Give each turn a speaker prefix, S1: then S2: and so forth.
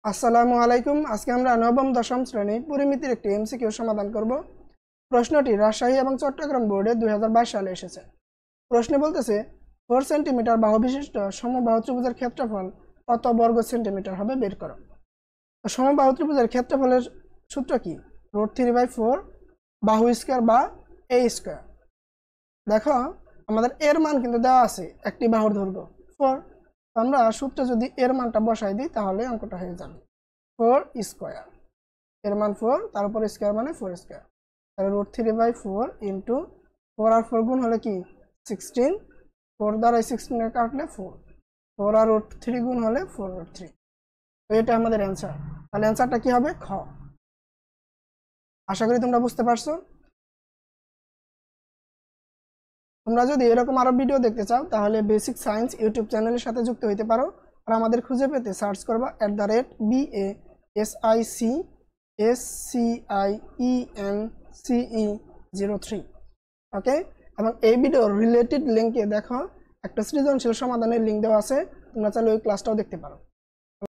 S1: আসসালামু আলাইকুম। আজকে আমরা নবম দশম শ্রেণী পরিমিতির একটি এমসিকিউ সমাধান করব। প্রশ্নটি রাজশাহী এবং চট্টগ্রাম বোর্ডে 2022 সালে এসেছে। প্রশ্নে বলতেছে 4 সেন্টিমিটার বাহু বিশিষ্ট সমবাহু ত্রিভুজের ক্ষেত্রফল কত বর্গ সেন্টিমিটার হবে বের করো। তো সমবাহু ত্রিভুজের ক্ষেত্রফলের সূত্র কি? √3/4 বাহু স্কয়ার বা a স্কয়ার। দেখো আমাদের এর মান কিন্তু দেওয়া আছে, একটি বাহুর দৈর্ঘ্য 4। আমরা সূত্রে যদি এর মানটা বসাই দিই তাহলে অঙ্কটা হয়ে যাবে 4 স্কয়ার। এর মান 4, তার উপর স্কয়ার মানে 4 স্কয়ার। তাহলে √3/4 ইন্টু 4 আর 4 গুণ হলে কি 16। 4 দ্বারা 16 কাটলে 4 আর √3 গুণ হলে 4√3। তো এটা আমাদের অ্যান্সার। তাহলে অ্যান্সারটা কি হবে? খ। আশা করি তোমরা বুঝতে পারছো। তোমরা যদি এরকম আরো ভিডিও দেখতে চাও তাহলে বেসিক সায়েন্স ইউটিউব চ্যানেলের সাথে যুক্ত হতে পারো। আর আমাদের খুঁজে পেতে সার্চ করবা @BASICSCIENCE03। ওকে, এবং এই ভিডিওর রিলেটেড লিঙ্কে দেখো একটা সৃজনশীল সমাধানের লিঙ্ক দেওয়া আছে, তোমরা চাইলে ওই ক্লাসটাও দেখতে পারো।